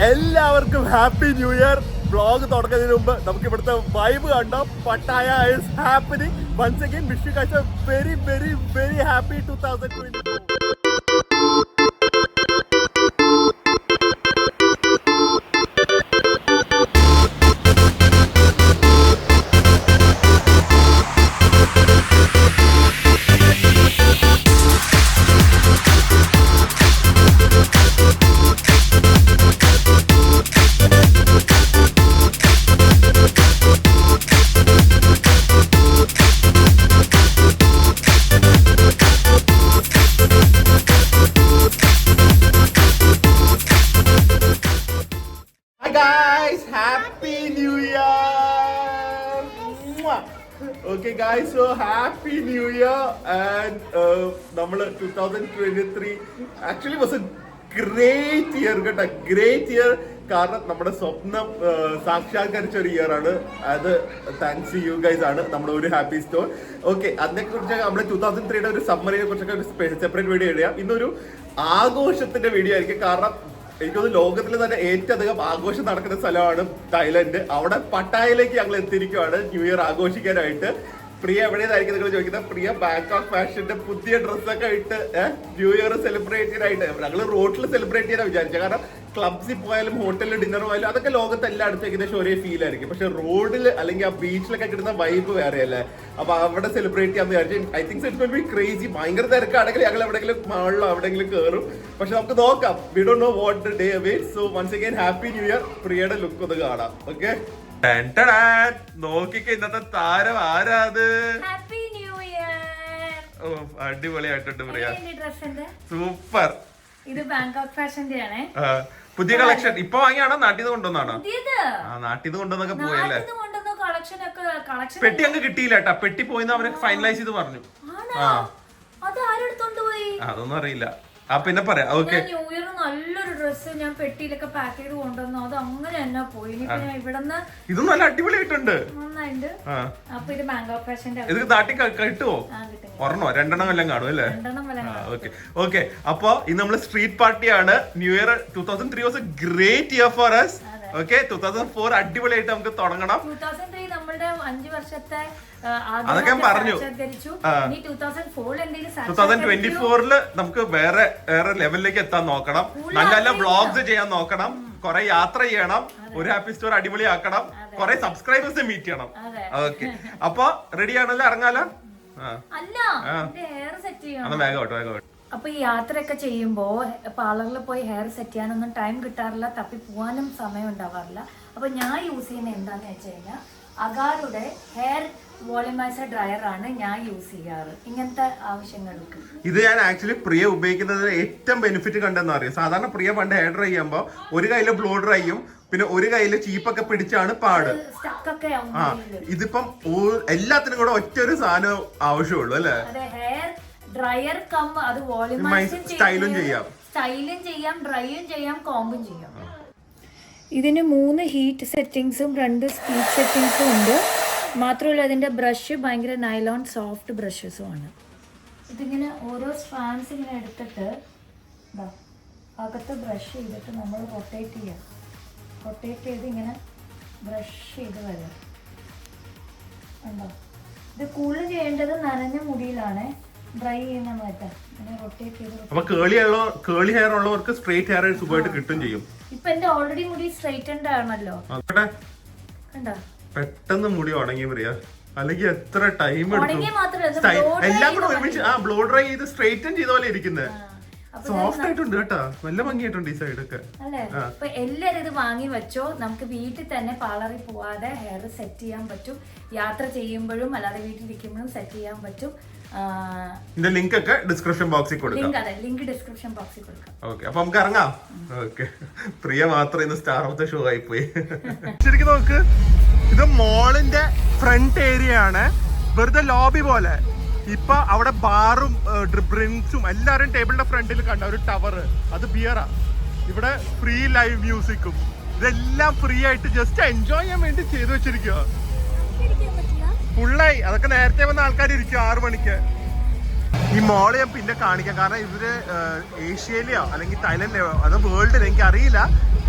എല്ലാവർക്കും happy new year. Vlog തുടങ്ങുന്നതിന് മുമ്പ് നമുക്ക് ഇവിടുത്തെ വൈബ് കണ്ടോ. Pattaya is happening. Once again wish you guys a very very very happy 2024. Okay guys, so happy new year and നമ്മൾ 2023 actually was a great year കേട്ടോ. Great year കാരണം നമ്മുടെ സ്വപ്നം സാക്ഷാത്കരിച്ച ഒരു ഇയർ ആണ്. അത് താങ്ക്സ് യു ഗൈസ് ആണ്. നമ്മുടെ ഒരു ഹാപ്പി സ്റ്റോർ. ഓക്കെ, അതിനെ കുറിച്ചൊക്കെ നമ്മുടെ 2003 ഒരു സമ്മറിനെ കുറിച്ചൊക്കെ ഒരു സെപ്പറേറ്റ് വീഡിയോ ഇടാം. ഇന്നൊരു ആഘോഷത്തിന്റെ വീഡിയോ ആയിരിക്കും. കാരണം എനിക്കൊന്ന് ലോകത്തിൽ തന്നെ ഏറ്റവും അധികം ആഘോഷം നടക്കുന്ന സ്ഥലമാണ് തായ്ലൻഡ്. അവിടെ പട്ടായയിലേക്ക് ഞങ്ങൾ എത്തിയിരിക്കുകയാണ് ന്യൂ ഇയർ ആഘോഷിക്കാനായിട്ട്. പ്രിയ എവിടെയായിരിക്കും നിങ്ങൾ ചോദിക്കുന്നത്? പ്രിയ ബാങ്കോക്ക് ഫാഷന്റെ പുതിയ ഡ്രസ്സൊക്കെ ഇട്ട് ന്യൂ ഇയർ സെലിബ്രേറ്റ് ചെയ്യാനായിട്ട് ഞങ്ങൾ റോഡിൽ സെലിബ്രേറ്റ് ചെയ്യാൻ വിചാരിച്ചത്. കാരണം ക്ലബ്സിൽ പോയാലും ഹോട്ടലിൽ ഡിന്നർ പോയാലും അതൊക്കെ ലോകത്ത് എല്ലായിടത്തും ഏകദേശം ഒരേ ഫീൽ ആയിരിക്കും. പക്ഷെ റോഡിൽ അല്ലെങ്കിൽ ആ ബീച്ചിലൊക്കെ കിട്ടുന്ന വൈബ് വേറെയല്ലേ. അപ്പൊ അവിടെ സെലിബ്രേറ്റ് ചെയ്യാന്ന് വിചാരിച്ചു. I think it will be crazy. ഭയങ്കര തിരക്കാണെങ്കിൽ ഞങ്ങൾ എവിടെയെങ്കിലും മാളിലോ എവിടെയെങ്കിലും കയറും. പക്ഷെ നമുക്ക് നോക്കാം. We don't know what the day awaits. So once again happy new year. പ്രിയയുടെ ലുക്ക് ഒന്ന് കാണാം. ഓക്കെ, നോക്കിക്ക ഇന്നത്തെ താരം ആരാത്? ഓ, അടിപൊളിയായിട്ടുണ്ട് പ്രിയ. സൂപ്പർ. ഇത് ബാങ്കോക്ക് ഫാഷന്റെ ആണ്. പുതിയ കളക്ഷൻ ഇപ്പൊ വാങ്ങിയാണോ നാട്ടിൽ നിന്ന് കൊണ്ടുവന്നാണോ? നാട്ടിൽ നിന്ന് കൊണ്ടുവന്നൊക്കെ പോയല്ലേ. പെട്ടി അങ്ങ് കിട്ടിയില്ല കേട്ടാ. പെട്ടി പോയിന്ന് അവരെ ഫൈനലൈസ് ചെയ്ത് പറഞ്ഞു. അതൊന്നും അറിയില്ല. പിന്നെ പറയാം. ഓക്കെ, ന്യൂ ഇയർ നല്ലൊരു ഡ്രസ്സ് ഞാൻ പെട്ടിയിലൊക്കെ പാക്ക് ചെയ്ത് കൊണ്ടുവന്നു. അത് അങ്ങനെ തന്നെ പോയി. ഇവിടുന്ന് ഇത് നല്ല അടിപൊളിയായിട്ടുണ്ട്. നന്നായിട്ടുണ്ട്. അപ്പൊ ഇത് ബാങ്കോക്ക് ഫാഷന്റെ. ഇത് നാട്ടിൽ കിട്ടുവോ? ഒരെണ്ണോ രണ്ടെണ്ണം എല്ലാം കാണും അല്ലേ? Okay okay. അപ്പൊ ഇത് നമ്മള് സ്ട്രീറ്റ് പാർട്ടിയാണ്. New year 2003 was a great year for us. Okay, 2004 അടിപൊളിയായിട്ട് നമുക്ക് തുടങ്ങണം. 2003 നമ്മുടെ 5 വർഷത്തെ അതൊക്കെ ഞാൻ പറഞ്ഞു. 2024 നമുക്ക് വേറെ ലെവലിലേക്ക് എത്താൻ നോക്കണം. നല്ല നല്ല വ്ളോഗ്സ് ചെയ്യാൻ നോക്കണം. കുറെ യാത്ര ചെയ്യണം. ഒരു ഹാപ്പി സ്റ്റോർ അടിപൊളിയാക്കണം. കുറെ സബ്സ്ക്രൈബേഴ്സ് മീറ്റ് ചെയ്യണം. ഓക്കെ, അപ്പൊ റെഡി ആണല്ലോ? ഇറങ്ങാലോ? വേഗം. അപ്പൊ ഈ യാത്രയൊക്കെ ചെയ്യുമ്പോ പാർലറിൽ പോയി ഹെയർ സെറ്റ് ചെയ്യാനൊന്നും ടൈം കിട്ടാറില്ല. തപ്പി പോവാനും സമയം ഉണ്ടാവാറില്ല. അപ്പൊ ഞാൻ യൂസ് ചെയ്യുന്നത് എന്താന്ന് വെച്ച് കഴിഞ്ഞാൽ അഗാറുടെ ഹെയർ വോളിമൈസർ ഡ്രയർ ആണ് ഞാൻ യൂസ് ചെയ്യാറ് ഇങ്ങനത്തെ ആവശ്യങ്ങൾക്ക്. ഇത് ഞാൻ ആക്ച്വലി പ്രിയ ഉപയോഗിക്കുന്നതിന് ഏറ്റവും ബെനിഫിറ്റ് കണ്ടെന്ന് അറിയാം. സാധാരണ പ്രിയ പണ്ട് ഹെയർ ഡ്രൈ ചെയ്യുമ്പോ ഒരു കയ്യില് ബ്ലോ ഡ്രൈയും പിന്നെ ഒരു കയ്യില് ചീപ്പൊക്കെ പിടിച്ചാണ് പാട്. ഇതിപ്പം എല്ലാത്തിനും കൂടെ ഒറ്റ ഒരു സാധനം ആവശ്യമുള്ളൂ അല്ലേ? ഹെയർ ഡ്രയർ കം അത് സ്റ്റൈലും ചെയ്യാം, ഡ്രൈയും ചെയ്യാം, കോമ്പും ചെയ്യാം. ഇതിന് 3 ഹീറ്റ് സെറ്റിംഗ്സും 2 സ്പീഡ് സെറ്റിംഗ്സും ഉണ്ട്. മാത്രമല്ല അതിൻ്റെ ബ്രഷ് ഭയങ്കര നൈലോൺ സോഫ്റ്റ് ബ്രഷസും ആണ്. ഇതിങ്ങനെ ഓരോ സ്ട്രാൻഡ്സ് ഇങ്ങനെ എടുത്തിട്ട് അകത്ത് ബ്രഷ് ചെയ്തിട്ട് നമ്മൾ റൊട്ടേറ്റ് ചെയ്ത് ഇങ്ങനെ ബ്രഷ് ചെയ്ത് വരാം. ഉണ്ടോ? ഇത് കൂടുതൽ ചെയ്യേണ്ടത് നനഞ്ഞ മുടിയിലാണ്. ഡ്രൈ ചെയ്യുന്ന മാറ്റാം. ഇങ്ങനെ റൊട്ടേറ്റ് ചെയ്ത്. കേളി ഹെയർ ഉള്ളവർക്ക് സ്ട്രെയിറ്റ് ഹെയർ സുഖമായിട്ട് കിട്ടും ചെയ്യും. ഇപ്പൊ എന്റെ ഓൾറെഡി മുടി സ്ട്രെയിറ്റൻഡ് ആണല്ലോ. കണ്ടോ? പെട്ടെന്ന് മുടി ഉണങ്ങി പറയാ. അല്ലെങ്കിൽ എത്ര ടൈം എടുക്കും? എല്ലാം കൂടെ ഒരുമിച്ച് ബ്ലോ ഡ്രൈ ചെയ്ത് സ്ട്രെയിറ്റൻ ചെയ്ത പോലെ ഇരിക്കുന്നത്. സോഫ്റ്റ് ആയിട്ടുണ്ട് കേട്ടോ. നല്ല ഭംഗിയായിട്ടുണ്ട് ഈ സൈഡൊക്കെ അല്ലേ? അപ്പൊ എല്ലാരും ഇത് വാങ്ങി വെച്ചോ. നമുക്ക് വീട്ടിൽ തന്നെ പാർലറിൽ പോവാതെ ഹെയർ സെറ്റ് ചെയ്യാൻ പറ്റും. യാത്ര ചെയ്യുമ്പോഴും അല്ലാതെ വീട്ടിലിരിക്കുമ്പോഴും സെറ്റ് ചെയ്യാൻ പറ്റും. ഇതിന്റെ ലിങ്ക് ഒക്കെ ഡിസ്ക്രിപ്ഷൻ ബോക്സിൽ കൊടുക്കാം. ലിങ്ക് ഡിസ്ക്രിപ്ഷൻ ബോക്സിൽ കൊടുക്കാം. ഓക്കെ, അപ്പൊ നമുക്ക് ഇറങ്ങാം. ഓക്കെ, പ്രിയ മാത്രം ഇന്ന് സ്റ്റാർ ഓഫ് ദ ഷോ ആയി പോയി. ശരിക്കും നോക്ക്, ഇത് മോളിന്റെ ഫ്രണ്ട് ഏരിയ ആണ്. വെറുതെ ലോബി പോലെ. ഇപ്പൊ അവിടെ ബാറും ഡ്രിങ്ക്സും എല്ലാരും ടേബിളിന്റെ ഫ്രണ്ടിൽ കണ്ട ഒരു ടവർ, അത് ബിയറാ. ഇവിടെ ഫ്രീ ലൈവ് മ്യൂസിക്കും ഇതെല്ലാം ഫ്രീ ആയിട്ട് ജസ്റ്റ് എൻജോയ് ചെയ്യാൻ വേണ്ടി ചെയ്തു വെച്ചിരിക്കുക. ഫുള്ളായി. അതൊക്കെ നേരത്തെ വന്ന ആൾക്കാർ ഇരിക്കും 6 മണിക്ക്. ഈ മോള് ഞാൻ പിന്നെ കാണിക്കാം. കാരണം ഇവര് ഏഷ്യയിലെയോ അല്ലെങ്കിൽ തായ്ലൻഡിലെയോ അത് വേൾഡിൽ എനിക്ക് അറിയില്ല,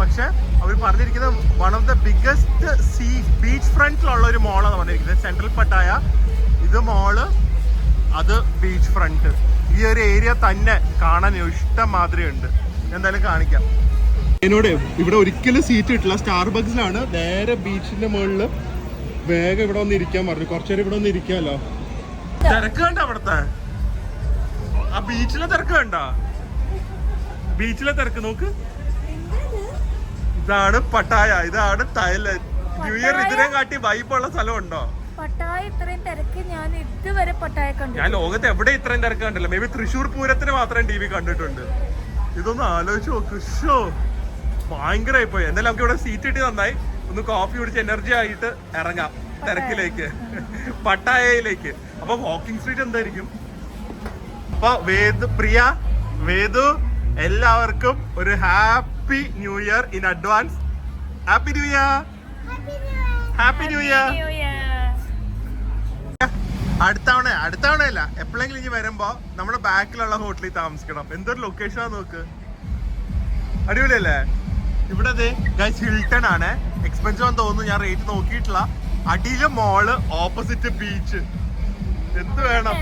പക്ഷെ അവർ പറഞ്ഞിരിക്കുന്നത് one of the biggest beach ഫ്രണ്ടിലുള്ള ഒരു മോളാണ് പറഞ്ഞിരിക്കുന്നത്. സെൻട്രൽ പട്ടായ ഇത് മോള്, അത് ബീച്ച് ഫ്രണ്ട്. ഈ ഒരു ഏരിയ തന്നെ കാണാൻ ഇഷ്ടം മാതിരി ഉണ്ട്. എന്തായാലും കാണിക്കാം. എന്നോട് ഇവിടെ ഒരിക്കലും സീറ്റ് കിട്ടില്ല. സ്റ്റാർബക്സിലാണ്, നേരെ ബീച്ചിന്റെ മുകളില്. വേഗം ഇവിടെ വന്ന് ഇരിക്കാൻ പറഞ്ഞു. കുറച്ചേരം ഇവിടെ വന്ന് ഇരിക്കാമല്ലോ. തിരക്ക് കണ്ട അവിടത്തെ ആ ബീച്ചിലെ തിരക്ക് കണ്ട, ബീച്ചിലെ തിരക്ക് നോക്ക്. ഇതാണ് പട്ടായ, ഇതാണ് തായ്ലൻഡ്. ന്യൂ ഇയർ ഇതിനെ കാട്ടി വൈബുള്ള സ്ഥലം ഉണ്ടോ? പട്ടായ ഇത്രയും തിരക്ക് ഞാൻ ഇതുവരെ പട്ടായ കണ്ടു. ഞാൻ ലോകത്ത് എവിടെ ഇത്രയും തിരക്ക് കണ്ടില്ല. മേ ബി തൃശ്ശൂർ പൂരത്തിന് മാത്രം ടി വി കണ്ടിട്ടുണ്ട്. ഇതൊന്ന് ആലോചിച്ച് നോക്ക്. ഷോ ഭയങ്കരമായി പോയി. എന്തായാലും നമുക്ക് ഇവിടെ സീറ്റ് കിട്ടി നന്നായി. ഒന്ന് കോഫി കുടിച്ച് എനർജി ആയിട്ട് ഇറങ്ങാം തിരക്കിലേക്ക്, പട്ടായയിലേക്ക്. അപ്പൊ വാക്കിംഗ് സ്ട്രീറ്റ് എന്തായിരിക്കും? അപ്പൊ പ്രിയ, വേദു, എല്ലാവർക്കും ഒരു happy new year in advance. Happy new year, happy new year. അടുത്തവണയല്ല, എപ്പോഴെങ്കിലും ഇനി വരുമ്പോ നമ്മുടെ ബാക്കിലുള്ള ഹോട്ടലിൽ താമസിക്കണം. എന്തൊരു ലൊക്കേഷനാ നോക്ക്, അടിപൊളിയല്ലേ? ഇവിടെ ഹിൽട്ടൺ ആണ്. എക്സ്പെൻസീവ് ആണെന്ന് തോന്നുന്നു, ഞാൻ റേറ്റ് നോക്കിയിട്ടില്ല. അടിയില് മോള്, ഓപ്പോസിറ്റ് ബീച്ച്. എന്ത് വേണം?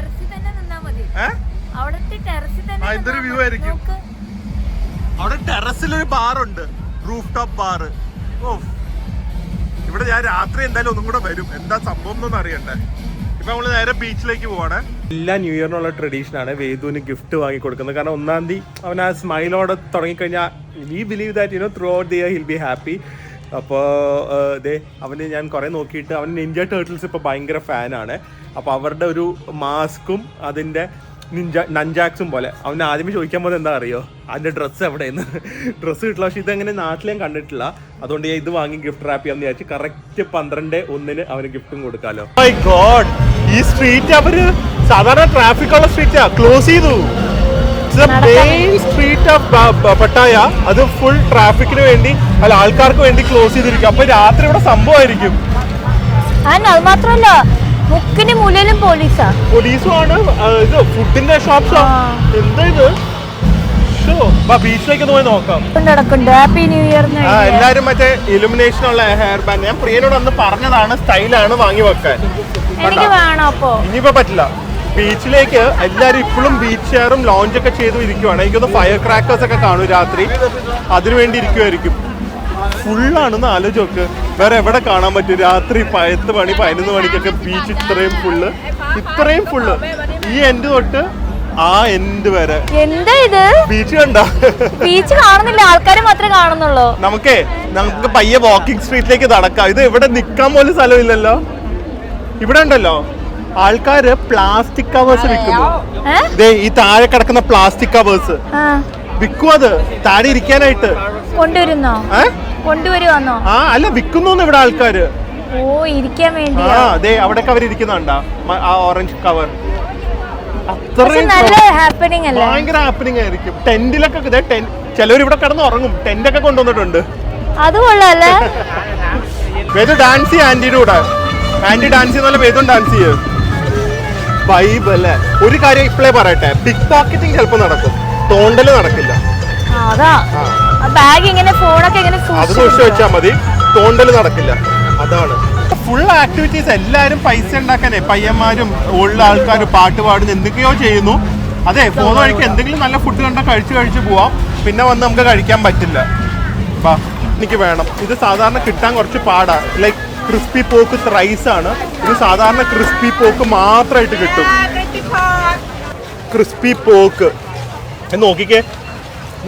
എന്തൊരു വ്യൂ ആയിരിക്കും. അവിടെ ടെറസിലൊരു ബാറുണ്ട്, റൂഫ് ടോപ്പ് ബാർ. ഓ, ഇവിടെ ഞാൻ രാത്രി എന്തായാലും ഒന്നും കൂടെ വരും. എന്താ സംഭവം എന്നൊന്നും അറിയണ്ടേ. ഇപ്പൊ നമ്മള് നേരെ ബീച്ചിലേക്ക് പോവാണ്. എല്ലാ ന്യൂ ഇയറിനുള്ള ട്രഡീഷൻ ആണ് വേദുവിന് ഗിഫ്റ്റ് വാങ്ങി കൊടുക്കുന്നത്. കാരണം 1-ാം തീയതി അവൻ ആ സ്മൈലോടെ തുടങ്ങിക്കഴിഞ്ഞാൽ we believe that through out the year hill be happy. അപ്പോൾ അവന് ഞാൻ കുറേ നോക്കിയിട്ട് അവൻ നിഞ്ച ടേർട്ടിൽസ് ഇപ്പോൾ ഭയങ്കര ഫാനാണ്. അപ്പോൾ അവരുടെ ഒരു മാസ്കും അതിൻ്റെ നഞ്ചാക്സും പോലെ അവന് ആദ്യമേ ചോദിക്കാൻ പോകുന്നത് എന്താ അറിയോ, അതിൻ്റെ ഡ്രസ്സ് എവിടെയെന്ന്. ഡ്രസ്സ് കിട്ടില്ല. പക്ഷെ ഇതെങ്ങനെ നാട്ടിൽ ഞാൻ കണ്ടിട്ടില്ല. അതുകൊണ്ട് ഞാൻ ഇത് വാങ്ങി ഗിഫ്റ്റ് റാപ്പ് ചെയ്യാമെന്ന് വിചാരിച്ചു. കറക്റ്റ് 12/1 അവന് ഗിഫ്റ്റും കൊടുക്കാമല്ലോ. മൈ ഗോഡ്, ഈ സ്ട്രീറ്റ് അവര് സാധാരണ ട്രാഫിക് ഉള്ള സ്ട്രീറ്റാ ക്ലോസ് ചെയ്തു. മെയിൻ സ്ട്രീറ്റ് ഓഫ് പട്ടായ അത് ഫുൾ ട്രാഫിക്കിന് വേണ്ടി, അല്ല ആൾക്കാർക്ക് വേണ്ടി ക്ലോസ് ചെയ്തിരിക്കും. അപ്പൊ രാത്രി ഇവിടെ സംഭവമായിരിക്കും. അത് മാത്രമല്ല, മുക്കിന് മൂലയിലും പോലീസുമാണ്. ഇത് ഫുഡിന്റെ ഷോപ്സ്. എന്താ ഇത്? ബീച്ചിലേക്ക് പോയി നോക്കാം. Happy new year. എല്ലാരും മറ്റേ ഇലുമിനേഷൻ ഉള്ള ഹെയർ ബാൻഡ് ഞാൻ പ്രിയനോട് അന്ന് പറഞ്ഞതാണ്, സ്റ്റൈലാണ് വാങ്ങി വെക്കാൻ. ഇനിയിപ്പോ പറ്റില്ല. ബീച്ചിലേക്ക് എല്ലാരും ഇപ്പോഴും ബീച്ച് ചെയറും ലോഞ്ചൊക്കെ ചെയ്തു ഇരിക്കുവാണ്. എനിക്കൊന്ന് ഫയർ ക്രാക്കേഴ്സ് ഒക്കെ കാണും രാത്രി, അതിനുവേണ്ടി ഇരിക്കുമായിരിക്കും. ഫുള്ളാണെന്ന് ആലോചിച്ച് നോക്ക്. വേറെ എവിടെ കാണാൻ പറ്റും രാത്രി 10 മണി 11 മണിക്കൊക്കെ ബീച്ച് ഇത്രയും ഫുള്ള്. ഈ എൻഡ് തൊട്ട് ആ എൻഡ് വരെ എന്താ ഇത്? ബീച്ച് കണ്ട? ബീച്ച് കാണുന്നില്ല, ആൾക്കാരെ മാത്രമേ കാണുന്നുള്ളൂ. നമുക്ക് പയ്യെ വാക്കിംഗ് സ്ട്രീറ്റിലേക്ക് നടക്കാം. ഇത് ഇവിടെ നിക്കാൻ പോലും സ്ഥലമില്ലല്ലോ. ഇവിടെ ഉണ്ടല്ലോ ആൾക്കാര് പ്ലാസ്റ്റിക് കവേഴ്സ് വിൽക്കുന്നു. ഈ താഴെ കിടക്കുന്ന പ്ലാസ്റ്റിക് കവേഴ്സ് വിൽക്കും. അത് താഴെ ഇരിക്കാനായിട്ട് കൊണ്ടുവരുവാന്നോ? അല്ല, വിൽക്കുന്നു ഇവിടെ ആൾക്കാര്. ഓ, ഇരിക്കാൻ വേണ്ടി. അവിടെയൊക്കെ അവർ ഇരിക്കുന്നുണ്ടാ ആ ഓറഞ്ച് കവർ. ഭയങ്കര ഹാപ്പനിങ് ആയിരിക്കും. ടെന്റിലൊക്കെ ചിലവർ ഇവിടെ കിടന്ന് ഉറങ്ങും. ടെന്റൊക്കെ കൊണ്ടുവന്നിട്ടുണ്ട്. അത് കൊള്ളാല്ലേ? വേദു ഡാൻസ് ചെയ്യ ആന്റിയുടെ കൂടെ. ആന്റി ഡാൻസ് ചെയ്യുന്ന വേദും ഡാൻസ് ചെയ്യും. വൈബ് അല്ലേ? ഒരു കാര്യം ഇപ്പോഴേ പറയട്ടെ, പിക് പോക്കറ്റിംഗ് ചിലപ്പോൾ നടക്കും, തോണ്ടല് നടക്കില്ല. അത് സൂക്ഷിച്ചു വെച്ചാൽ മതി, തോണ്ടല് നടക്കില്ല. അതാണ് ഫുൾ ആക്ടിവിറ്റീസ്. എല്ലാരും പൈസ ഉണ്ടാക്കാനേ, പയ്യന്മാരും ഉള്ള ആൾക്കാരും പാട്ട് പാടുന്നു, എന്തൊക്കെയോ ചെയ്യുന്നു. അതെ, പോകുന്ന വഴിക്ക് എന്തെങ്കിലും നല്ല ഫുഡ് കണ്ടാൽ കഴിച്ച് പോവാം. പിന്നെ വന്ന് നമുക്ക് കഴിക്കാൻ പറ്റില്ല. എനിക്ക് വേണം. ഇത് സാധാരണ കിട്ടാൻ കുറച്ച് പാടാ. ലൈക്ക് ക്രിസ്പി പോക്ക് റൈസ് ആണ്. ഇത് സാധാരണ ക്രിസ്പി പോക്ക് മാത്രമായിട്ട് കിട്ടും. ക്രിസ്പി പോക്ക് നോക്കിക്കേ,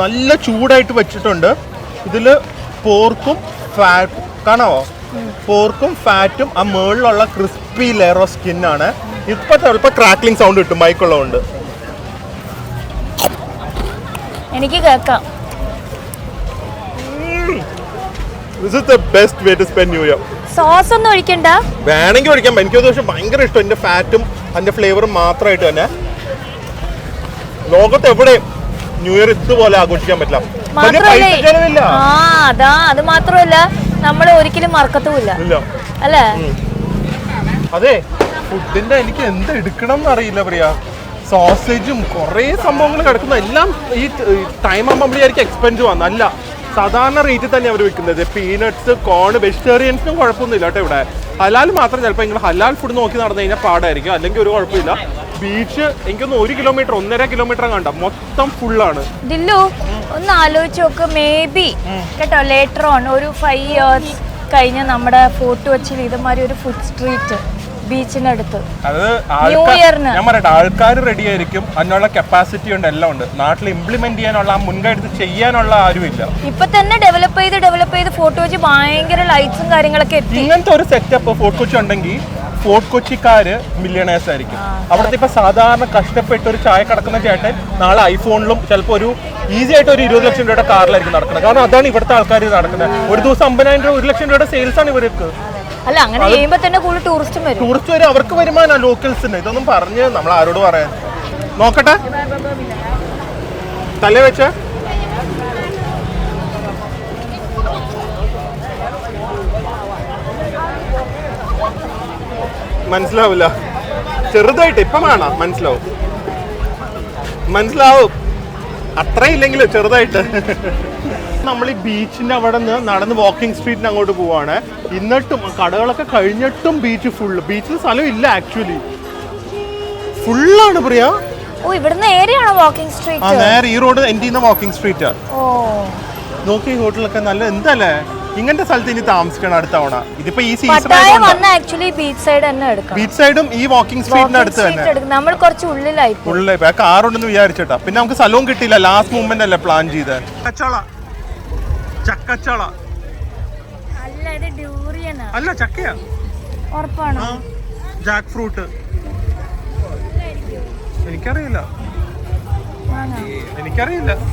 നല്ല ചൂടായിട്ട് വെച്ചിട്ടുണ്ട്. ഇതിൽ പോർക്കും ഫാറ്റ് കാണാവോ? പോർക്കും ഫാറ്റും ആ മുകളിലുള്ള ക്രിസ്പി ലെയർ ഓഫ് സ്കിന്നാണ്. ഇപ്പൊ ചിലപ്പോൾ ക്രാക്ലിംഗ് സൗണ്ട് കിട്ടും മൈക്കുള്ളതുകൊണ്ട്. എനിക്ക് കേൾക്കാം. This is the best way to spend New Year. Sauce ഒന്നും ഒഴിക്കണ്ട. വേണമെങ്കിൽ ഒഴിക്കാം. എനിക്ക് പക്ഷേ ഭയങ്കര ഇഷ്ടം. എന്റെ ഫാറ്റും അതിന്റെ ഫ്ലേവറും മാത്രമായിട്ട് തന്നെ. ലോകത്ത് എവിടെ ന്യൂ ഇയർ ഇതുപോലെ ആഘോഷിക്കാൻ പറ്റില്ല. അത് മാത്രമല്ല, നമ്മൾ ഒരിക്കലും മറക്കത്തുമില്ല അല്ലേ? അതെ, ഫുഡിന്റെ എനിക്ക് എന്ത് എടുക്കണം എന്നറിയില്ല പ്രിയ. സോസേജും കുറേ സംഭവങ്ങൾ കിടക്കുന്ന എല്ലാം ഈ ടൈം ആകുമ്പോൾ നമ്മൾ വിചാരിക്കും എക്സ്പെൻസീവ് ആണ്. അല്ല, സാധാരണ റേറ്റിൽ തന്നെ അവർ വിൽക്കുന്നത്. പീനട്സ്, കോൺ, വെജിറ്റേറിയൻസിനും കുഴപ്പമൊന്നുമില്ല കേട്ടോ ഇവിടെ. ഹലാൽ മാത്രം ചിലപ്പോൾ നിങ്ങൾ ഹലാൽ ഫുഡ് നോക്കി നടന്നു കഴിഞ്ഞാൽ പാടായിരിക്കും, അല്ലെങ്കിൽ ഒരു കുഴപ്പമില്ല. ബീച്ച് എനിക്കൊന്ന് 1 കിലോമീറ്റർ 1.5 കിലോമീറ്റർ കണ്ട മൊത്തം ഫുള്ളാണ്. ദില്ലു ഒന്ന് ആലോചിച്ച് നോക്ക്, മേ ബി കേട്ടോ ലേറ്റർ ഓൺ ഒരു 5 years കഴിഞ്ഞ് നമ്മുടെ ഫോർട്ട് കൊച്ചിയിൽ ഇതുമാതിരി ഒരു ഫുഡ് സ്ട്രീറ്റ് ബീച്ചിനടുത്ത് അത് ന്യൂ ഇയറിന് ഞാൻ പറയട്ടെ, ആൾക്കാർ റെഡി ആയിരിക്കും, അതിനുള്ള കപ്പാസിറ്റി ഉണ്ട്, എല്ലാം ഉണ്ട്. നാട്ടിൽ ഇംപ്ലിമെന്റ് ചെയ്യാനുള്ള ആ മുൻകൈ എടുത്ത് ചെയ്യാനുള്ള ആരുമില്ല. ഇപ്പൊ തന്നെ ഡെവലപ്പ് ചെയ്ത് ഫോർട്ട് കൊച്ചി ഭയങ്കര ലൈറ്റ്സും കാര്യങ്ങളൊക്കെ എത്തി. ഇങ്ങനത്തെ ഒരു സെറ്റപ്പ് ഫോർട്ട് കൊച്ചി ഉണ്ടെങ്കിൽ ഫോർട്ട് കൊച്ചിക്കാര് മില്യണേഴ്സ് ആയിരിക്കും. അവിടുത്തെ ഇപ്പൊ സാധാരണ കഷ്ടപ്പെട്ട് ഒരു ചായ കടക്കുന്ന ചേട്ടൻ നാളെ ഐഫോണിലും ചിലപ്പോൾ ഒരു ഈസി ആയിട്ട് ഒരു 20 ലക്ഷം രൂപയുടെ കാറിലായിരിക്കും നടക്കുന്നത്. കാരണം അതാണ് ഇവിടുത്തെ ആൾക്കാർ നടക്കുന്നത്. ഒരു ദിവസം 50,000 രൂപ 1 ലക്ഷം രൂപയുടെ സെയിൽസ് ആണ് ഇവർക്ക്. അല്ല അങ്ങനെ ചെയ്യുമ്പോ തന്നെ കൂടുതൽ ടൂറിസ്റ്റ് വരും, അവർക്ക് വരുമാനം ലോക്കൽസിന്. ഇതൊന്നും പറഞ്ഞ് നമ്മൾ ആരോട് പറയാൻ. നോക്കട്ടെ തല വെച്ച മനസ്സിലാവില്ല, ചെറുതായിട്ട് ഇപ്പം വേണം മനസ്സിലാവും അത്രയില്ലെങ്കിലും ചെറുതായിട്ട്. നമ്മൾ ഈ ബീച്ചിന്റെ അവിടെ നിന്ന് നടന്ന് വാക്കിംഗ് സ്ട്രീറ്റിന് അങ്ങോട്ട് പോവാണ്. എന്നിട്ടും കടകളൊക്കെ കഴിഞ്ഞിട്ടും ബീച്ച് ഫുള്ള്. ബീച്ചിൽ സ്ഥലം ഇല്ല ആക്ച്വലി, ഫുള്ളാണ് പ്രിയ. ഓ ഇവിടുന്ന് ഏരിയയാണോ വാക്കിംഗ് സ്ട്രീറ്റ്? നേരെ ഈ റോഡ് എൻഡ് ചെയ്യുന്ന വാക്കിംഗ് സ്ട്രീറ്റാ. നോക്കി ഹോട്ടലൊക്കെ നല്ല എന്തല്ലേ. ഇങ്ങനത്തെ സ്ഥലത്ത് ഇനി താമസിക്കണം അടുത്ത തവണ. ഇതിപ്പോ ഈ സീസൺ ബീച്ച് സൈഡും ഈ വാക്കിംഗ് സ്ട്രീറ്റിന്റെ അടുത്ത് തന്നെ. നമ്മൾ കുറച്ച് ഉള്ളിലായി കാറുണ്ടെന്ന് വിചാരിച്ചിട്ടാ. പിന്നെ നമുക്ക് സ്ഥലവും കിട്ടിയില്ല, ലാസ്റ്റ് മൂമെന്റ് അല്ലേ പ്ലാൻ ചെയ്ത്. ചക്കച്ചള അല്ല ചക്കയാ, ജാക്ക് ഫ്രൂട്ട്. എനിക്കറിയില്ല,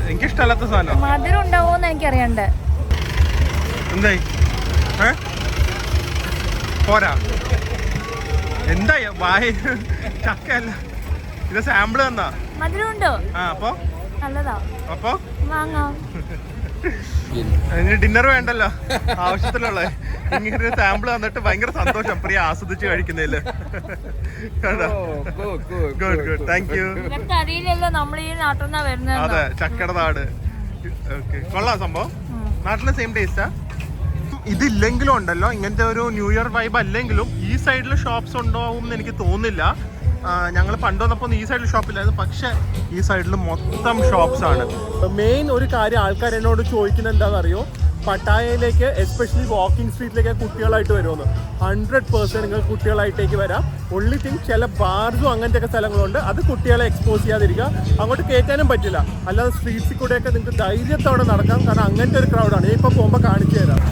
എനിക്കിഷ്ടമല്ലാത്ത സാധനം. മധുരം ഉണ്ടാവോന്ന് എനിക്കറിയണ്ടേ. എന്തായി പോരാ എന്തായി വായ ചക്കയല്ല, ഇത് സാമ്പിൾ തന്നാ. മധുരം ഉണ്ടോ? അപ്പൊ നല്ലതാ. അപ്പൊ വാങ്ങാം. ഡിന്നർ വേണ്ടല്ലോ, ആവശ്യത്തിലുള്ള ഇങ്ങനെ സാമ്പിൾ തന്നിട്ട് ഭയങ്കര സന്തോഷം പ്രിയ ആസ്വദിച്ച് കഴിക്കുന്നതില്. Good good, thank you. അതെ ചക്കയുടെ നാട്. ഓക്കെ കൊള്ളാം സംഭവം. നാട്ടിലെ സെയിം ടേസ്റ്റാ. ഇതില്ലെങ്കിലും ഉണ്ടല്ലോ ഇങ്ങനത്തെ ഒരു ന്യൂ ഇയർ വൈബ് അല്ലെങ്കിലും ഈ സൈഡിൽ ഷോപ്സ് ഉണ്ടാവും എന്ന് എനിക്ക് തോന്നുന്നില്ല. ഞങ്ങൾ പണ്ട് വന്നപ്പോൾ ഈ സൈഡിൽ ഷോപ്പില്ലായിരുന്നു, പക്ഷെ ഈ സൈഡിൽ മൊത്തം ഷോപ്സ് ആണ്. മെയിൻ ഒരു കാര്യം ആൾക്കാർ എന്നോട് ചോദിക്കുന്നത് എന്താണെന്നറിയോ, പട്ടായയിലേക്ക് എസ്പെഷ്യലി വാക്കിംഗ് സ്ട്രീറ്റിലേക്ക് കുട്ടികളായിട്ട് വരുമെന്ന്. 100% നിങ്ങൾ കുട്ടികളായിട്ടേക്ക് വരാം. ഒൺലി തിങ് ചില ബാർസും അങ്ങനത്തെ ഒക്കെ സ്ഥലങ്ങളുണ്ട്, അത് കുട്ടികളെ എക്സ്പോസ് ചെയ്യാതിരിക്കുക. അങ്ങോട്ട് കയറ്റാനും പറ്റില്ല, അല്ലാതെ സ്ട്രീറ്റ്സിൽ കൂടെയൊക്കെ നിങ്ങൾക്ക് ധൈര്യത്തോടെ നടക്കാം, കാരണം അങ്ങനത്തെ ഒരു ക്രൗഡാണ്. ഇപ്പോൾ പോകുമ്പോൾ കാണിച്ചു തരാം.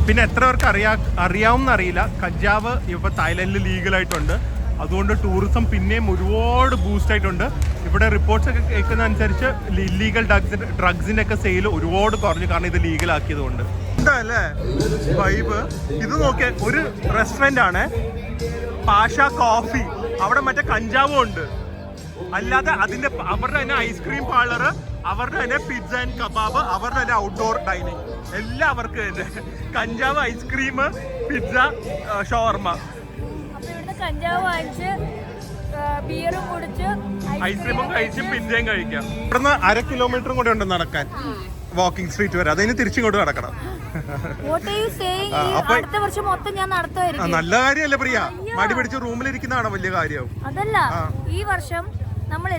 പിന്നെ എത്ര പേർക്ക് അറിയാവുന്നറിയില്ല, കഞ്ചാവ് ഇപ്പോൾ തായ്ലൻഡിൽ ലീഗലായിട്ടുണ്ട്. അതുകൊണ്ട് ടൂറിസം പിന്നെയും ഒരുപാട് ബൂസ്റ്റ് ആയിട്ടുണ്ട്. ഇവിടെ റിപ്പോർട്ട്സ് ഒക്കെ കേൾക്കുന്ന അനുസരിച്ച് ഇല്ലീഗൽ ഡ്രഗ്സിന്റെ ഒക്കെ സെയിൽ ഒരുപാട് കുറഞ്ഞു, കാരണം ഇത് ലീഗലാക്കിയത് കൊണ്ട്. എന്താ അല്ലേ വൈബ്. ഇത് നോക്കിയ ഒരു റെസ്റ്റോറന്റ് ആണ്, പാഷ കോഫി. അവിടെ മറ്റേ കഞ്ചാവും ഉണ്ട്, അല്ലാതെ അതിന്റെ അവരുടെ തന്നെ ഐസ്ക്രീം പാർലർ, അവരുടെ തന്നെ പിസ്സ ആൻഡ് കബാബ്, അവരുടെ തന്നെ ഔട്ട്ഡോർ ഡൈനിങ്, എല്ലാം അവർക്ക് തന്നെ. കഞ്ചാവ്, ഐസ്ക്രീം, പിസ്സ, ഷവർമ. കഞ്ചാവ് വാങ്ങിച്ച് ബിയറും കുടിച്ച് ഐസ്ക്രീമും കഴിച്ച് പിന്നെയും കഴിക്കാം. ഇവിടുന്ന് 1/2 കിലോമീറ്ററും കൂടെ ഉണ്ട് നടക്കാൻ വാക്കിംഗ് സ്ട്രീറ്റ് വരെ. അതിന് തിരിച്ചിങ്ങോട്ട് നടക്കണം. നല്ല കാര്യല്ലേ പ്രിയ, മടി പിടിച്ച് റൂമിലിരിക്കുന്നതാണോ വലിയ കാര്യം? അതല്ല, ഈ വർഷം നമ്മൾ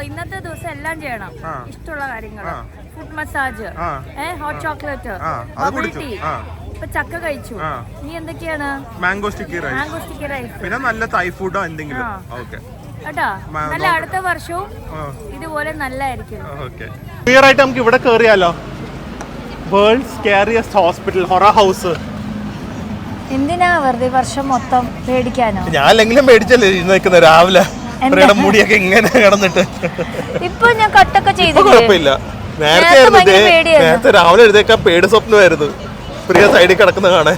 ഇന്നത്തെ ദിവസം എല്ലാം ചെയ്യണം. ഇഷ്ടമുള്ള കാര്യങ്ങൾ, food massage, hot chocolate, bubble tea. ഇപ്പൊ ചക്ക കഴിച്ചു, നീ എന്തൊക്കെയാണ്? മാംഗോ സ്റ്റിക്കി റൈസ്, പിന്നെ നല്ല തൈ ഫുഡോ എന്തെങ്കിലും. ഓക്കെ കേട്ടോ, നല്ല അടുത്ത വർഷവും ഇതുപോലെ നല്ലായിരിക്കും. ക്ലിയർ ആയിട്ട് നമുക്ക് ഇവിടെ കേറിയാലോ. World's scariest hospital, horror house. എന്തിനാ വെറുതെ വർഷം മൊത്തം പേടിക്കാനോ? ഞാൻ അല്ലെങ്കിലും പേടിച്ചല്ലേ നിൽക്കുന്നത് രാവിലെ, മുടിയൊക്കെ ഇങ്ങനെ കിടന്നിട്ട്. ഇപ്പൊ ഞാൻ കട്ടൊക്കെ ചെയ്തു, കുഴപ്പമില്ല. നേരത്തെ രാവിലെ എഴുതേക്കാൻ പേടി സ്വപ്നമായിരുന്നു പ്രിയ സൈഡിൽ കിടക്കുന്ന കാണാൻ.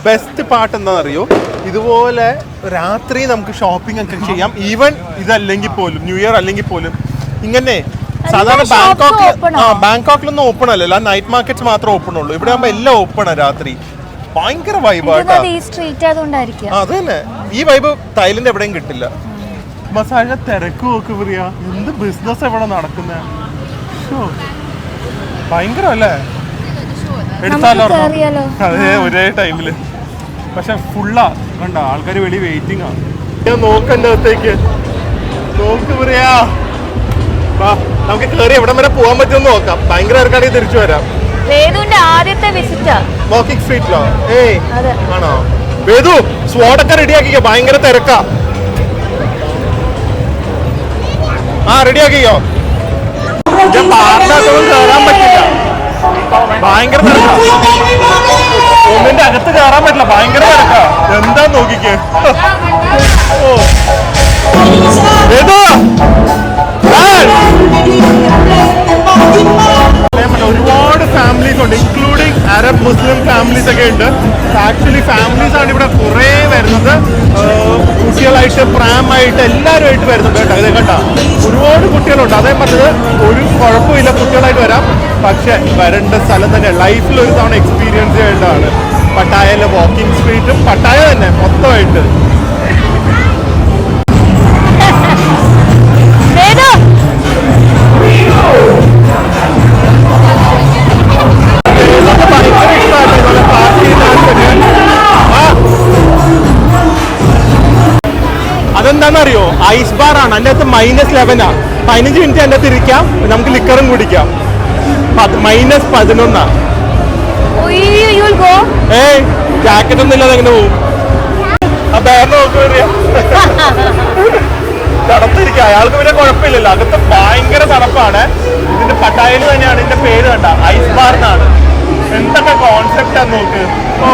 ബെസ്റ്റ് പാർട്ട് എന്താണെന്നറിയോ, ഇതുപോലെ രാത്രി നമുക്ക് ഷോപ്പിംഗ് ഒക്കെ ചെയ്യാം. ഈവൻ ഇതല്ലെങ്കിൽ പോലും, ന്യൂ ഇയർ അല്ലെങ്കിൽ പോലും ഇങ്ങനെ. സാധാരണ ബാങ്കോക്കിലൊന്നും ഓപ്പൺ അല്ലല്ലോ, നൈറ്റ് മാർക്കറ്റ്സ് മാത്രമേ ഓപ്പൺ ഉള്ളൂ. ഇവിടെ ആകുമ്പോൾ എല്ലാം ഓപ്പൺ ആണ് രാത്രി. ഭയങ്കര വൈബാട്ടോ. അത് തന്നെ, ഈ വൈബ് തായ്ലൻഡ് എവിടെയും കിട്ടില്ല. മസാല തിരക്ക് നോക്ക് പ്രിയ, എന്ത് ബിസിനസ് എവിടെ നടക്കുന്നത്. ഭയങ്കര അല്ലേ? എടുത്താലോ അതെ ഒരേ ടൈമില്. പക്ഷെ ഫുള്ളാ കണ്ട ആൾക്കാർ വെളി വെയിറ്റിംഗ് ആണ്. ഞാൻ നോക്കണ്ട അകത്തേക്ക് നോക്ക് പറയാ. നമുക്ക് കേറി എവിടം വരെ പോകാൻ പറ്റുമെന്ന് നോക്കാം. ഭയങ്കര ആൾക്കാണെങ്കിൽ തിരിച്ചു വരാം. ആദ്യത്തെ വിസിറ്റ് വാക്കിംഗ് സ്ട്രീറ്റിലോ? ഏയ് ആണോ? വേദു സ്വാഡൊക്കെ റെഡിയാക്കിക്കോ, ഭയങ്കര തിരക്കാ. റെഡിയാക്കിക്കോ. പാർട്ടിനകത്തൊന്നും കയറാൻ പറ്റില്ല, ഭയങ്കര തിരക്കാ. ഒന്നിന്റെ അകത്ത് കയറാൻ പറ്റില്ല, ഭയങ്കര തിരക്കാ. എന്താ നോക്കിക്കേ. ഓ വേദു ഒരുപാട് ഫാമിലീസ് ഉണ്ട്, ഇൻക്ലൂഡിങ് അറബ് മുസ്ലിം ഫാമിലീസ് ഒക്കെ ഉണ്ട്. ആക്ച്വലി ഫാമിലീസ് ആണ് ഇവിടെ കുറേ വരുന്നത്. കുട്ടികളായിട്ട് പ്രായമായിട്ട് എല്ലാവരുമായിട്ട് വരുന്നുണ്ട് കേട്ടോ. ഇത് കണ്ട ഒരുപാട് കുട്ടികളുണ്ട്. അതേ പറഞ്ഞത് ഒരു കുഴപ്പമില്ല, കുട്ടികളായിട്ട് വരാം. പക്ഷെ വരേണ്ട സ്ഥലം തന്നെ ലൈഫിൽ ഒരു തവണ എക്സ്പീരിയൻസ് ചെയ്യേണ്ടതാണ്. പട്ടായയിലെ വാക്കിംഗ് സ്ട്രീറ്റും പട്ടായ തന്നെ മൊത്തമായിട്ട്. അതെന്താണെന്നറിയോ? ഐസ് ബാർ ആണ്. അതിൻ്റെ അകത്ത് -11 15 മിനിറ്റ് അതിൻ്റെ അകത്ത് ഇരിക്കാം, നമുക്ക് ലിക്കറും കുടിക്കാം. -11 ഏയ് ജാക്കറ്റ് ഒന്നും ഇല്ലാതെ എങ്ങനെ പോകും? ആ ബാഗ് നോക്കുക, തണുത്തിരിക്കുക. അയാൾക്ക് പിന്നെ കുഴപ്പമില്ലല്ലോ. അകത്ത് ഭയങ്കര തണുപ്പാണ്. ഇതിന്റെ പട്ടായയിൽ തന്നെയാണ് ഇതിന്റെ പേര് കണ്ട, ഐസ് ബാർ എന്നാണ്. എന്തൊക്കെ കോൺസെപ്റ്റാന്ന് നോക്ക്. ഓ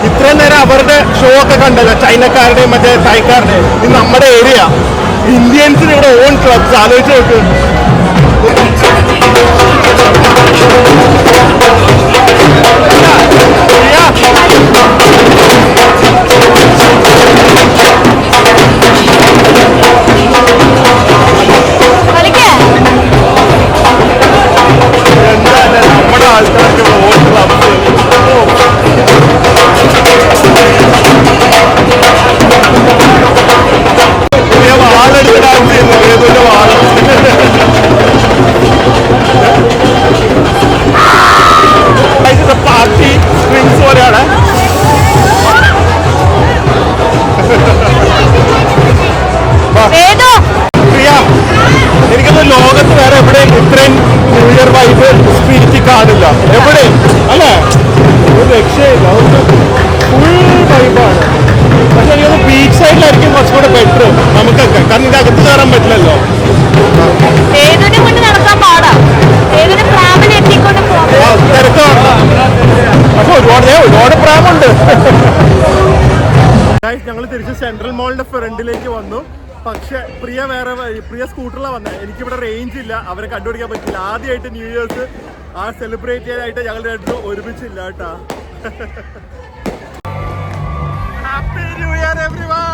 ഇത്രയും നേരം അവരുടെ ഷോ ഒക്കെ കണ്ടല്ലോ, ചൈനക്കാരുടെയും മറ്റേ തായ്ക്കാരുടെയും. ഇത് നമ്മുടെ ഏരിയ, ഇന്ത്യൻസിന് ഇവിടെ ഓൺ ക്ലബ്സ്. ആലോചിച്ച് നോക്ക്. എന്താണ് നമ്മുടെ ആൾക്കാർക്ക് ഓൺ ക്ലബ്സ്. വാളെടുത്ത് ഡാൻസ് ചെയ്യുന്നു, ഏതൊരു വാള. പാർട്ടി സ്ട്രിങ്സ് പോലെയാണ്. പ്രിയ, എനിക്കൊന്ന് ലോകത്ത് വേറെ എവിടെയും ഇത്രയും ന്യൂ ഇയർ വൈബ് സ്പിരിറ്റ് കാണില്ല എവിടെയും, അല്ലേ? ഒരു രക്ഷയില്ല, അതൊക്കെ ഫുൾ വൈബാണ്. പക്ഷെ എനിക്കൊന്ന് ബീച്ച് സൈഡിലായിരിക്കും കുറച്ചുകൂടെ ബെറ്റർ നമുക്കൊക്കെ, കാരണം ഇതിന്റെ അകത്ത് കയറാൻ പറ്റില്ലല്ലോ. തിരക്കാണ്, പക്ഷെ ഒരുപാട് പ്രാമുണ്ട്. ഞങ്ങൾ തിരിച്ച് സെൻട്രൽ മോളിന്റെ ഫ്രണ്ടിലേക്ക് വന്നു. പക്ഷെ പ്രിയ സ്കൂട്ടറിലാണ് വന്നത്. എനിക്കിവിടെ റേഞ്ച് ഇല്ല, അവരെ കണ്ടുപിടിക്കാൻ പറ്റില്ല. ആദ്യമായിട്ട് ന്യൂ ഇയേഴ്സ് സെലിബ്രേറ്റ് ചെയ്യാനായിട്ട് ഞങ്ങൾ രണ്ടും ഒരുമിച്ചില്ല കേട്ടാ. Happy new year everyone.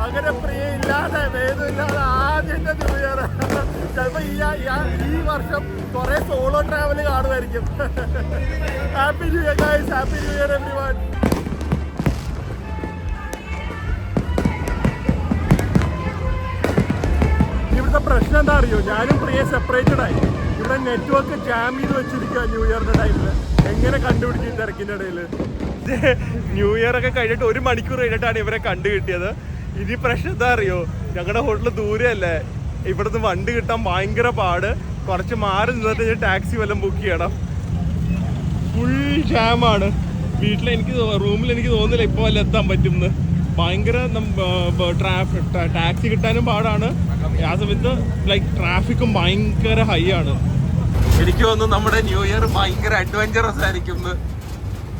അങ്ങനെ പ്രിയയില്ലാതെ വേദമില്ലാതെ ആദ്യത്തെ ന്യൂ ഇയർ. ചിലപ്പോ ഈ വർഷം കുറെ സോളോ ട്രാവൽ കാണുമായിരിക്കും. Happy new year guys, happy new year everyone. ഇവിടുത്തെ പ്രശ്നം എന്താ അറിയോ? ഞാനും പ്രിയ സെപ്പറേറ്റഡ് ആയി. ഇവിടെ നെറ്റ്വർക്ക് ജാം ചെയ്ത് വെച്ചിരിക്കുക ന്യൂ ഇയറിന്റെ ടൈമില്. എങ്ങനെ കണ്ടുപിടിക്കും ഈ തിരക്കിന്റെ ഇടയിൽ? ന്യൂ ഇയർ ഒക്കെ കഴിഞ്ഞിട്ട് 1 മണിക്കൂർ കഴിഞ്ഞിട്ടാണ് ഇവരെ കണ്ടു കിട്ടിയത്. ഇനി പ്രശ്നം എന്താ അറിയോ? ഞങ്ങളുടെ ഹോട്ടൽ ദൂരെയല്ലേ, ഇവിടുന്ന് വണ്ടി കിട്ടാൻ ഭയങ്കര പാട്. കുറച്ച് മാറി നിന്നിട്ട് ടാക്സി വല്ലതും ബുക്ക് ചെയ്യണം. ഫുൾ ജാമാണ്. റൂമിൽ എനിക്ക് തോന്നുന്നില്ല ഇപ്പോൾ വല്ല എത്താൻ പറ്റുമെന്ന്. ഭയങ്കര ടാക്സി കിട്ടാനും പാടാണ്. ആ സമയത്ത് ട്രാഫിക്കും ഭയങ്കര ഹൈ ആണ്. എനിക്ക് തോന്നുന്നു നമ്മുടെ ന്യൂ ഇയർ ഭയങ്കര അഡ്വഞ്ചറസ് ആയിരിക്കും.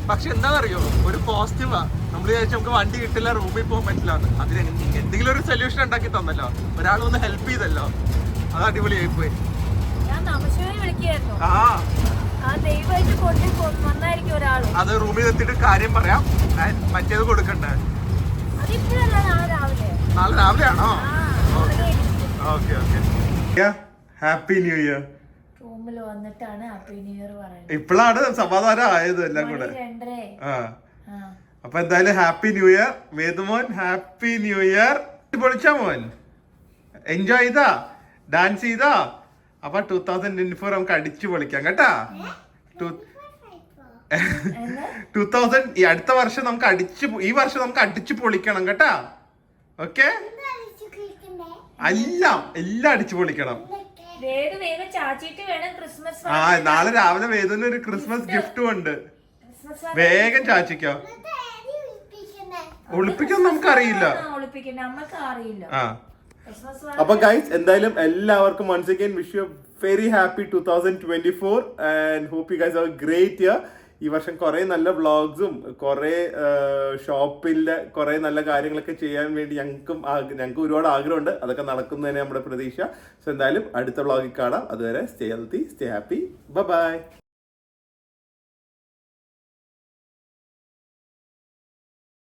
പക്ഷെ എന്താണെന്നറിയോ, ഒരു പോസിറ്റീവാ. നമ്മൾ വിചാരിച്ചു നമുക്ക് വണ്ടി കിട്ടില്ല, റൂമിൽ പോകാൻ പറ്റില്ല. അതിന് എന്തെങ്കിലും ഒരു സൊല്യൂഷൻ ഉണ്ടാക്കി തന്നല്ലോ, ഒരാളൊന്ന് ഹെൽപ്പ് ചെയ്തല്ലോ, അത് അടിപൊളിയായി പോയി. അത് റൂമിൽ എത്തിയിട്ട് കാര്യം പറയാം. മറ്റേത് കൊടുക്കണ്ടേ? നാളെ രാവിലെ ആണോ? Okay okay. Happy new year. റൂമിൽ വന്നിട്ടാണ് ഹാപ്പി ന്യൂ ഇയർ പറയുന്നത്. ഇപ്പോഴാണ് സമാധാനം ആയത് എല്ലാം കൂടെ. അപ്പൊ എന്തായാലും ഹാപ്പി ന്യൂ ഇയർ മേതുമോൻ, ഹാപ്പി ന്യൂ ഇയർ. പൊളിച്ചാ മോൻ, എൻജോയ് ചെയ്താ, ഡാൻസ് ചെയ്താ. അപ്പൊ 2024 നമുക്ക് അടിച്ചു പൊളിക്കാം കേട്ടാ. 2000 ഈ അടുത്ത വർഷം നമുക്ക് ഈ വർഷം നമുക്ക് അടിച്ചു പൊളിക്കണം കേട്ടാ. ഓക്കെ, എല്ലാം അടിച്ചു പൊളിക്കണം. ആ നാളെ രാവിലെ വേദന ഒരു ക്രിസ്മസ് ഗിഫ്റ്റും ഉണ്ട്. വേഗം ചാച്ചിക്കോ. ഒളിപ്പിക്കാൻ നമുക്കറിയില്ല. ആ അപ്പൊ ഗൈസ് എന്തായാലും എല്ലാവർക്കും once again wish you a very happy 2024 and hope you guys have a great year. ഈ വർഷം കുറെ നല്ല വ്ളോഗ്സും കുറെ ഷോപ്പിലെ കുറെ നല്ല കാര്യങ്ങളൊക്കെ ചെയ്യാൻ വേണ്ടി ഞങ്ങൾക്ക് ഒരുപാട് ആഗ്രഹമുണ്ട്. അതൊക്കെ നടക്കുന്നതിന് നമ്മുടെ പ്രതീക്ഷ. സോ എന്തായാലും അടുത്ത വ്ളോഗിൽ കാണാം. അതുവരെ stay healthy, stay happy, by.